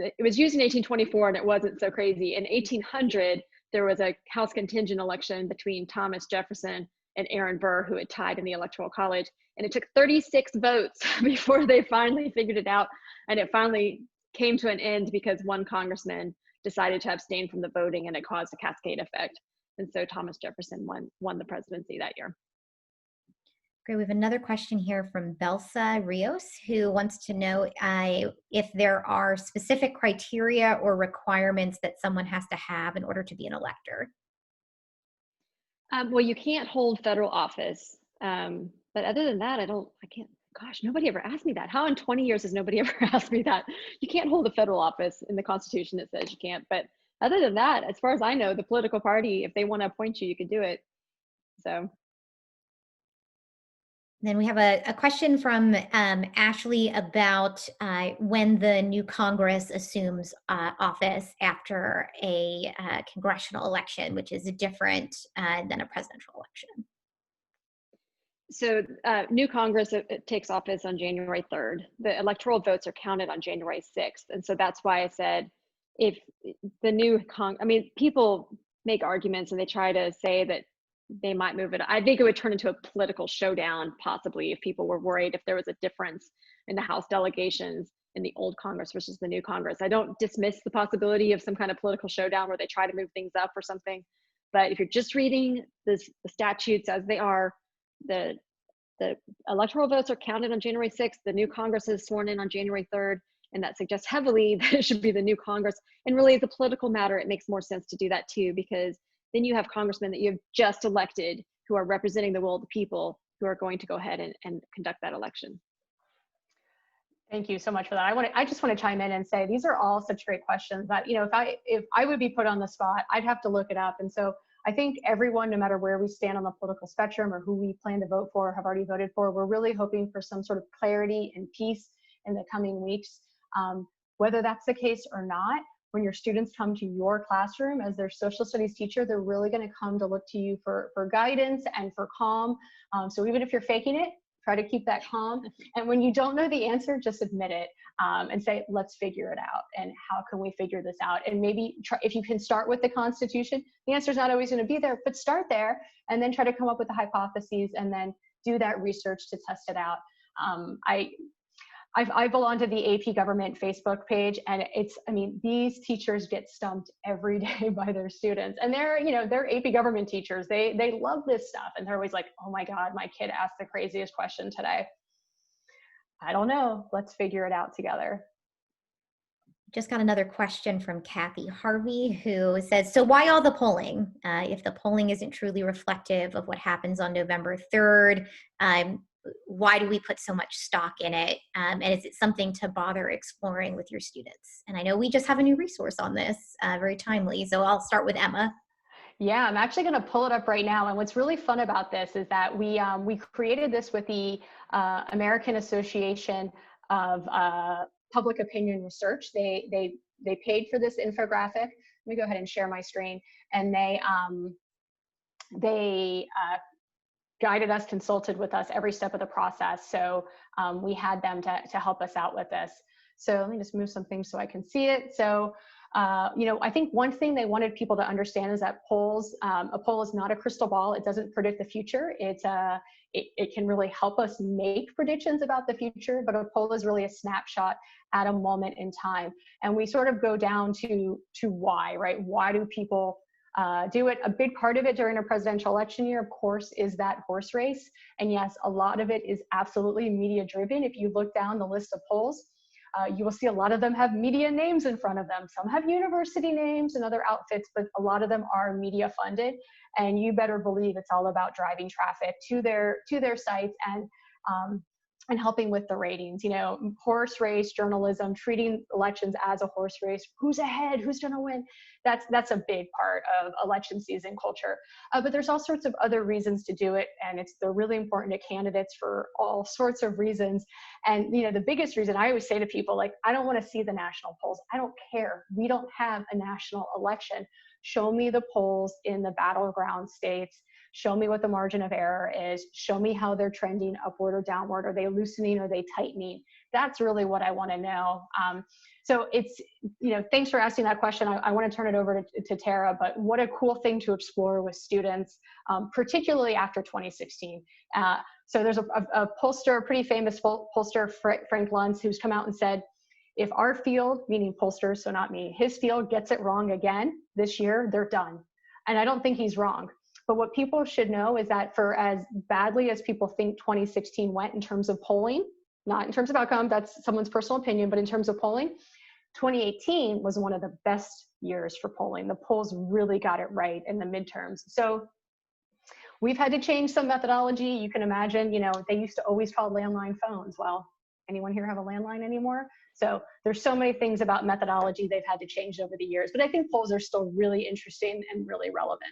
It was used in 1824 and it wasn't so crazy. In 1800, there was a House contingent election between Thomas Jefferson and Aaron Burr, who had tied in the Electoral College. And it took 36 votes before they finally figured it out. And it finally came to an end because 1 congressman decided to abstain from the voting, and it caused a cascade effect. And so Thomas Jefferson won the presidency that year. Great. We have another question here from Belsa Rios, who wants to know if there are specific criteria or requirements that someone has to have in order to be an elector. Well, you can't hold federal office. But other than that, gosh, nobody ever asked me that. How in 20 years has nobody ever asked me that? You can't hold a federal office. In the Constitution, it says you can't. But other than that, as far as I know, the political party, if they want to appoint you, you could do it. So. Then we have a question from Ashley about when the new Congress assumes office after a congressional election, which is different than a presidential election. So new Congress it takes office on January 3rd. The electoral votes are counted on January 6th. And so that's why I said if the new people make arguments and they try to say that they might move it. I think it would turn into a political showdown, possibly, if people were worried if there was a difference in the House delegations in the old Congress versus the new Congress. I don't dismiss the possibility of some kind of political showdown where they try to move things up or something. But if you're just reading the statutes as they are, the electoral votes are counted on January 6th. The new Congress is sworn in on January 3rd. And that suggests heavily that it should be the new Congress. And really, as a political matter, it makes more sense to do that too, because then you have congressmen that you have just elected who are representing the will of the people who are going to go ahead and conduct that election. Thank you so much for that. I just want to chime in and say these are all such great questions that, you know, if I would be put on the spot, I'd have to look it up. And so I think everyone, no matter where we stand on the political spectrum or who we plan to vote for or have already voted for, we're really hoping for some sort of clarity and peace in the coming weeks. Whether that's the case or not, when your students come to your classroom as their social studies teacher, they're really going to come to look to you for guidance and for calm. So even if you're faking it, try to keep that calm. And when you don't know the answer, just admit it and say, let's figure it out. And how can we figure this out? And maybe if you can start with the Constitution, the answer is not always going to be there, but start there and then try to come up with the hypotheses and then do that research to test it out. I belong to the AP government Facebook page, and I mean, these teachers get stumped every day by their students, and they're AP government teachers. They love this stuff, and they're always like, oh my God, my kid asked the craziest question today. I don't know. Let's figure it out together. Just got another question from Kathy Harvey, who says, so why all the polling? If the polling isn't truly reflective of what happens on November 3rd, why do we put so much stock in it? And is it something to bother exploring with your students? And I know we just have a new resource on this, very timely. So I'll start with Emma. Yeah, I'm actually going to pull it up right now. And what's really fun about this is that we created this with the American Association of Public Opinion Research. They paid for this infographic. Let me go ahead and share my screen. And they guided us, consulted with us every step of the process. So we had them to help us out with this. So let me just move some things so I can see it. So, I think one thing they wanted people to understand is that a poll is not a crystal ball. It doesn't predict the future. It can really help us make predictions about the future, but a poll is really a snapshot at a moment in time. And we sort of go down to why, right? Why do people do it? A big part of it during a presidential election year, of course, is that horse race. And yes, a lot of it is absolutely media driven. If you look down the list of polls, you will see a lot of them have media names in front of them. Some have university names and other outfits, but a lot of them are media funded. And you better believe it's all about driving traffic to their sites and helping with the ratings. Horse race journalism, treating elections as a horse race. Who's ahead? Who's going to win? That's a big part of election season culture. But there's all sorts of other reasons to do it, and they're really important to candidates for all sorts of reasons. And the biggest reason I always say to people, like, I don't want to see the national polls. I don't care. We don't have a national election. Show me the polls in the battleground states. Show me what the margin of error is. Show me how they're trending upward or downward. Are they loosening? Are they tightening? That's really what I want to know. So it's, thanks for asking that question. I want to turn it over to Tara, but what a cool thing to explore with students, particularly after 2016. So there's a pollster, a pretty famous pollster, Frank Luntz, who's come out and said, if our field, meaning pollsters, so not me, his field gets it wrong again this year, they're done. And I don't think he's wrong. But what people should know is that for as badly as people think 2016 went in terms of polling, not in terms of outcome, that's someone's personal opinion, but in terms of polling, 2018 was one of the best years for polling. The polls really got it right in the midterms. So we've had to change some methodology. You can imagine, they used to always call landline phones. Well, anyone here have a landline anymore? So there's so many things about methodology they've had to change over the years, but I think polls are still really interesting and really relevant.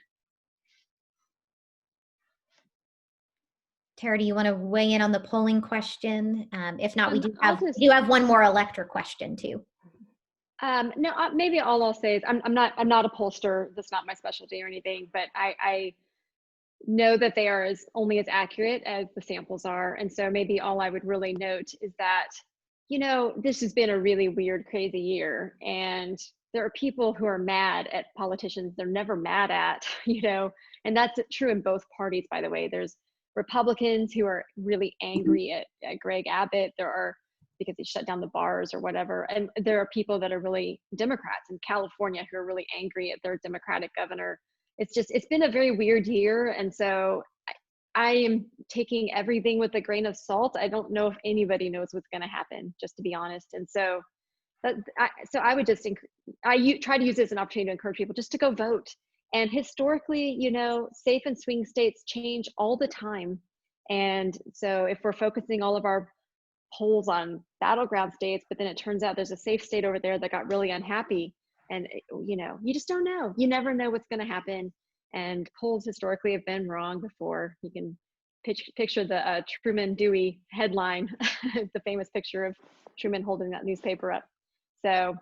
Tara, do you want to weigh in on the polling question? If not, we do have one more elector question too. No, maybe all I'll say is I'm not a pollster. That's not my specialty or anything, but I know that they are only as accurate as the samples are. And so maybe all I would really note is that, this has been a really weird, crazy year. And there are people who are mad at politicians they're never mad at, and that's true in both parties, by the way. There's Republicans who are really angry at Greg Abbott. There are, because he shut down the bars or whatever. And there are people that are really Democrats in California who are really angry at their Democratic governor. It's been a very weird year. And so I am taking everything with a grain of salt. I don't know if anybody knows what's going to happen, just to be honest. And so, I would just, try to use this as an opportunity to encourage people just to go vote. And historically, safe and swing states change all the time. And so if we're focusing all of our polls on battleground states, but then it turns out there's a safe state over there that got really unhappy, and you just don't know. You never know what's going to happen. And polls historically have been wrong before. You can picture the Truman Dewey headline, the famous picture of Truman holding that newspaper up. So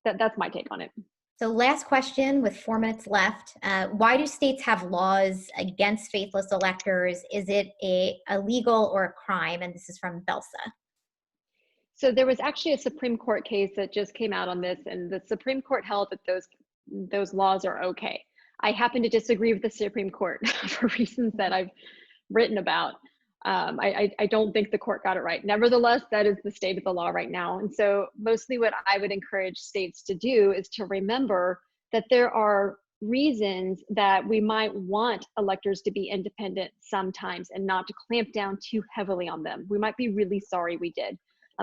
that's my take on it. So last question with 4 minutes left. Why do states have laws against faithless electors? Is it illegal or a crime? And this is from Belsa. So there was actually a Supreme Court case that just came out on this, and the Supreme Court held that those laws are okay. I happen to disagree with the Supreme Court for reasons that I've written about. I don't think the court got it right. Nevertheless, that is the state of the law right now. And so mostly what I would encourage states to do is to remember that there are reasons that we might want electors to be independent sometimes and not to clamp down too heavily on them. We might be really sorry we did.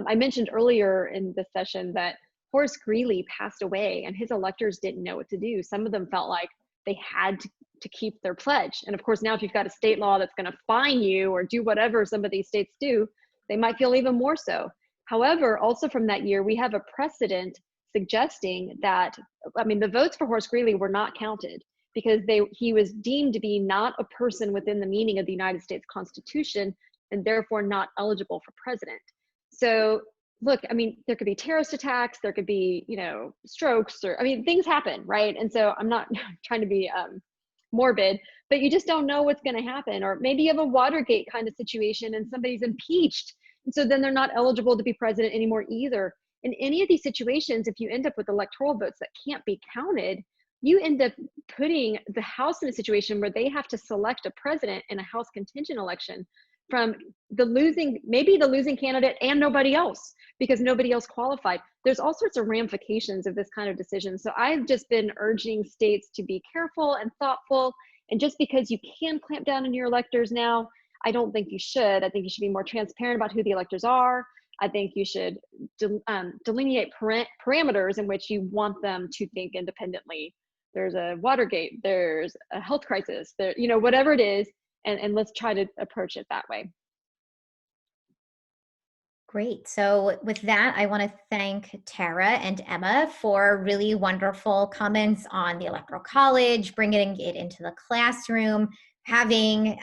I mentioned earlier in the session that Horace Greeley passed away and his electors didn't know what to do. Some of them felt like they had to keep their pledge. And of course, now if you've got a state law that's going to fine you or do whatever some of these states do, they might feel even more so. However, also from that year, we have a precedent suggesting that, I mean, the votes for Horace Greeley were not counted because he was deemed to be not a person within the meaning of the United States Constitution and therefore not eligible for president. So look, I mean, there could be terrorist attacks, there could be, you know, strokes, or, I mean, things happen, right? And so I'm not trying to be morbid, but you just don't know what's going to happen. Or maybe you have a Watergate kind of situation and somebody's impeached, and so then they're not eligible to be president anymore either. In any of these situations, if you end up with electoral votes that can't be counted, you end up putting the House in a situation where they have to select a president in a House contingent election from the losing, maybe the losing candidate and nobody else, because nobody else qualified. There's all sorts of ramifications of this kind of decision. So I've just been urging states to be careful and thoughtful. And just because you can clamp down on your electors now, I don't think you should. I think you should be more transparent about who the electors are. I think you should delineate parameters in which you want them to think independently. There's a Watergate, there's a health crisis, there, you know, whatever it is, and let's try to approach it that way. Great. So with that, I want to thank Tara and Emma for really wonderful comments on the Electoral College, bringing it into the classroom, having,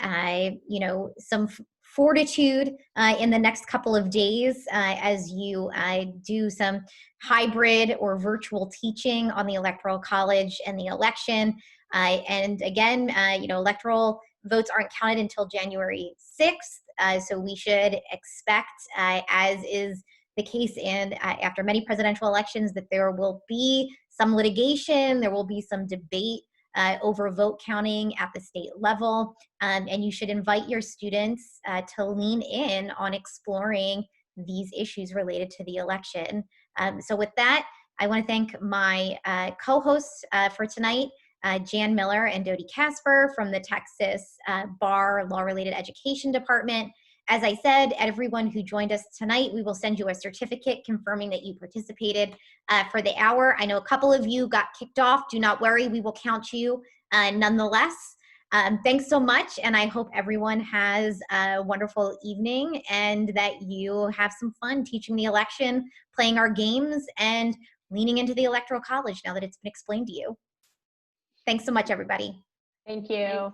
you know, some fortitude in the next couple of days as you do some hybrid or virtual teaching on the Electoral College and the election. And again, you know, electoral votes aren't counted until January 6th. So we should expect, as is the case in after many presidential elections, that there will be some litigation, there will be some debate over vote counting at the state level. And you should invite your students to lean in on exploring these issues related to the election. So with that, I want to thank my co-hosts for tonight, Jan Miller and Dodie Casper from the Texas Bar Law-Related Education Department. As I said, everyone who joined us tonight, we will send you a certificate confirming that you participated for the hour. I know a couple of you got kicked off. Do not worry, we will count you nonetheless. Thanks so much, and I hope everyone has a wonderful evening and that you have some fun teaching the election, playing our games, and leaning into the Electoral College now that it's been explained to you. Thanks so much, everybody. Thank you.